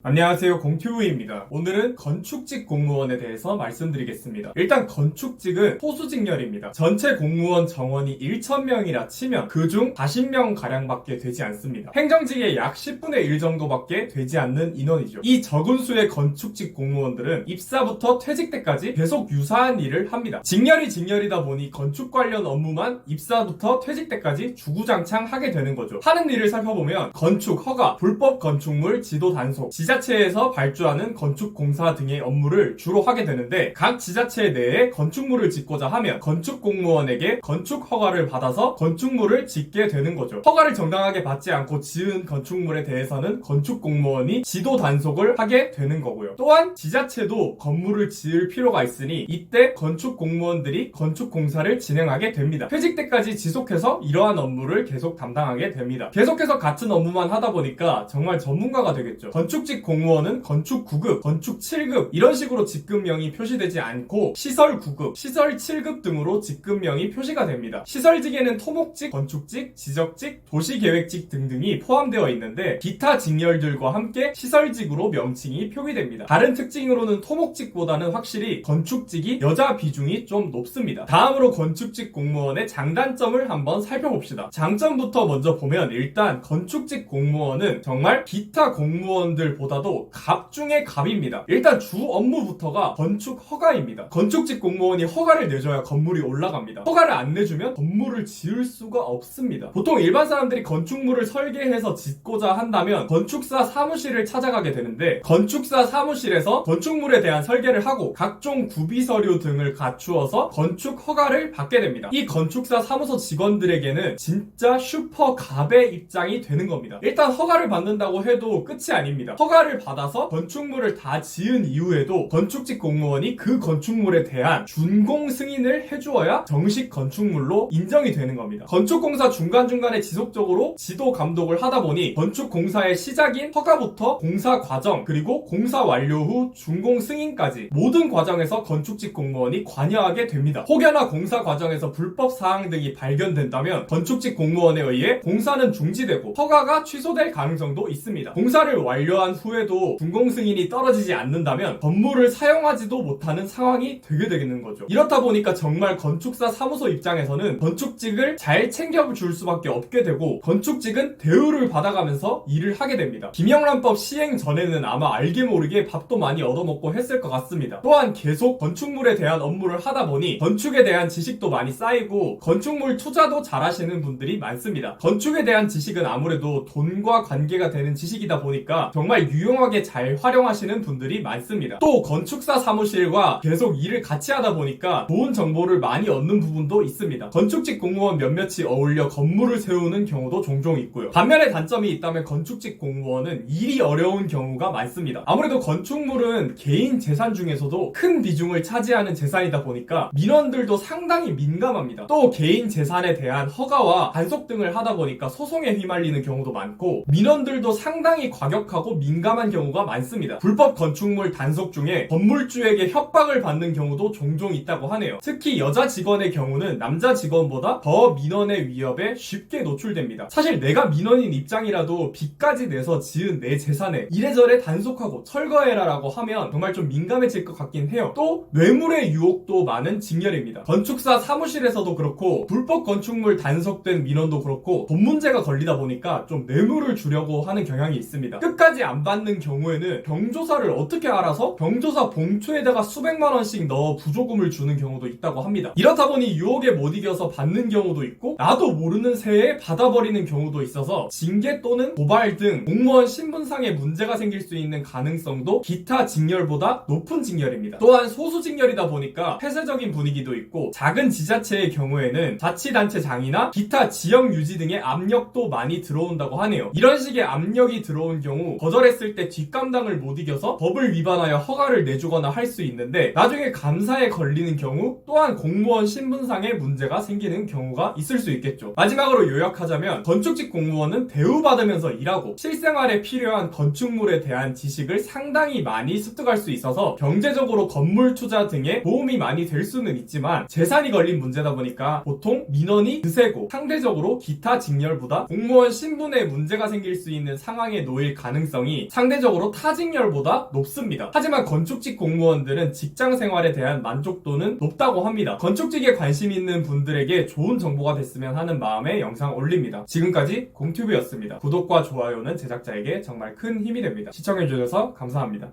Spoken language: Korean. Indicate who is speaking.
Speaker 1: 안녕하세요, 공튜브입니다. 오늘은 건축직 공무원에 대해서 말씀드리겠습니다. 일단 건축직은 소수직렬입니다. 전체 공무원 정원이 1,000명이라 치면 그중 40명가량밖에 되지 않습니다. 행정직의 약 10분의 1 정도밖에 되지 않는 인원이죠. 이 적은 수의 건축직 공무원들은 입사부터 퇴직 때까지 계속 유사한 일을 합니다. 직렬이 직렬이다 보니 건축 관련 업무만 입사부터 퇴직 때까지 주구장창 하게 되는 거죠. 하는 일을 살펴보면 건축 허가, 불법 건축물 지도 단속, 지자체에서 발주하는 건축공사 등의 업무를 주로 하게 되는데, 각 지자체 내에 건축물을 짓고자 하면 건축공무원에게 건축허가를 받아서 건축물을 짓게 되는 거죠. 허가를 정당하게 받지 않고 지은 건축물에 대해서는 건축공무원이 지도 단속을 하게 되는 거고요. 또한 지자체도 건물을 지을 필요가 있으니 이때 건축공무원들이 건축공사를 진행하게 됩니다. 퇴직 때까지 지속해서 이러한 업무를 계속 담당하게 됩니다. 계속해서 같은 업무만 하다 보니까 정말 전문가가 되겠죠. 건축직 공무원은 건축 9급, 건축 7급 이런 식으로 직급명이 표시되지 않고 시설 9급, 시설 7급 등으로 직급명이 표시가 됩니다. 시설직에는 토목직, 건축직, 지적직, 도시계획직 등등이 포함되어 있는데 기타 직렬들과 함께 시설직으로 명칭이 표기됩니다. 다른 특징으로는 토목직보다는 확실히 건축직이 여자 비중이 좀 높습니다. 다음으로 건축직 공무원의 장단점을 한번 살펴봅시다. 장점부터 먼저 보면 일단 건축직 공무원은 정말 기타 공무원들보다도 갑 중에 갑입니다. 일단 주 업무부터가 건축 허가입니다. 건축직 공무원이 허가를 내줘야 건물이 올라갑니다. 허가를 안 내주면 건물을 지을 수가 없습니다. 보통 일반 사람들이 건축물을 설계해서 짓고자 한다면 건축사 사무실을 찾아가게 되는데, 건축사 사무실에서 건축물에 대한 설계를 하고 각종 구비서류 등을 갖추어서 건축 허가를 받게 됩니다. 이 건축사 사무소 직원들에게는 진짜 슈퍼 갑의 입장이 되는 겁니다. 일단 허가를 받는다고 해도 끝이 아닙니다. 허가를 받아서 건축물을 다 지은 이후에도 건축직 공무원이 그 건축물에 대한 준공 승인을 해주어야 정식 건축물로 인정이 되는 겁니다. 건축공사 중간중간에 지속적으로 지도 감독을 하다 보니 건축공사의 시작인 허가부터 공사 과정, 그리고 공사 완료 후 준공 승인까지 모든 과정에서 건축직 공무원이 관여하게 됩니다. 혹여나 공사 과정에서 불법 사항 등이 발견된다면 건축직 공무원에 의해 공사는 중지되고 허가가 취소될 가능성도 있습니다. 공사를 완료한 후에도 준공 승인이 떨어지지 않는다면 건물을 사용하지도 못하는 상황이 되게 되는 거죠. 이렇다 보니까 정말 건축사 사무소 입장에서는 건축직을 잘 챙겨줄 수밖에 없게 되고, 건축직은 대우를 받아가면서 일을 하게 됩니다. 김영란법 시행 전에는 아마 알게 모르게 밥도 많이 얻어먹고 했을 것 같습니다. 또한 계속 건축물에 대한 업무를 하다 보니 건축에 대한 지식도 많이 쌓이고 건축물 투자도 잘하시는 분들이 많습니다. 건축에 대한 지식은 아무래도 돈과 관계가 되는 지식이다 보니까 정말 유용하게 잘 활용하시는 분들이 많습니다. 또 건축사 사무실과 계속 일을 같이 하다 보니까 좋은 정보를 많이 얻는 부분도 있습니다. 건축직 공무원 몇몇이 어울려 건물을 세우는 경우도 종종 있고요. 반면에 단점이 있다면 건축직 공무원은 일이 어려운 경우가 많습니다. 아무래도 건축물은 개인 재산 중에서도 큰 비중을 차지하는 재산이다 보니까 민원들도 상당히 민감합니다. 또 개인 재산에 대한 허가와 단속 등을 하다 보니까 소송에 휘말리는 경우도 많고, 민원들도 상당히 과격하고 민감한 경우가 많습니다. 불법 건축물 단속 중에 건물주에게 협박을 받는 경우도 종종 있다고 하네요. 특히 여자 직원의 경우는 남자 직원보다 더 민원의 위협에 쉽게 노출됩니다. 사실 내가 민원인 입장이라도 빚까지 내서 지은 내 재산에 이래저래 단속하고 철거해라 라고 하면 정말 좀 민감해질 것 같긴 해요. 또 뇌물의 유혹도 많은 직렬입니다. 건축사 사무실에서도 그렇고 불법 건축물 단속된 민원도 그렇고 돈 문제가 걸리다 보니까 좀 뇌물을 주려고 하는 경향이 있습니다. 끝까지 안 받는 경우에는 경조사를 어떻게 알아서 경조사 봉투에다가 수백만 원씩 넣어 부조금을 주는 경우도 있다고 합니다. 이렇다 보니 유혹에 못 이겨서 받는 경우도 있고, 나도 모르는 새에 받아버리는 경우도 있어서 징계 또는 고발 등 공무원 신분상에 문제가 생길 수 있는 가능성도 기타 직렬보다 높은 직렬입니다. 또한 소수 직렬이다 보니까 폐쇄적인 분위기도 있고, 작은 지자체의 경우에는 자치단체장이나 기타 지역 유지 등의 압력도 많이 들어온다고 하네요. 이런 식의 압력이 들어온 경우 거절했을 때 뒷감당을 못 이겨서 법을 위반하여 허가를 내주거나 할 수 있는데, 나중에 감사에 걸리는 경우 또한 공무원 신분상에 문제가 생기는 경우가 있을 수 있겠죠. 마지막으로 요약하자면 건축직 공무원은 대우받으면서 일하고 실생활에 필요한 건축물에 대한 지식을 상당히 많이 습득할 수 있어서 경제적으로 건물 투자 등에 도움이 많이 될 수는 있지만, 재산이 걸린 문제다 보니까 보통 민원이 드세고 상대적으로 기타 직렬보다 공무원 신분에 문제가 생길 수 있는 상황에 놓일 가능성이 수준이 상대적으로 타 직렬보다 높습니다. 하지만 건축직 공무원들은 직장 생활에 대한 만족도는 높다고 합니다. 건축직에 관심 있는 분들에게 좋은 정보가 됐으면 하는 마음에 영상 올립니다. 지금까지 공튜브였습니다. 구독과 좋아요는 제작자에게 정말 큰 힘이 됩니다. 시청해주셔서 감사합니다.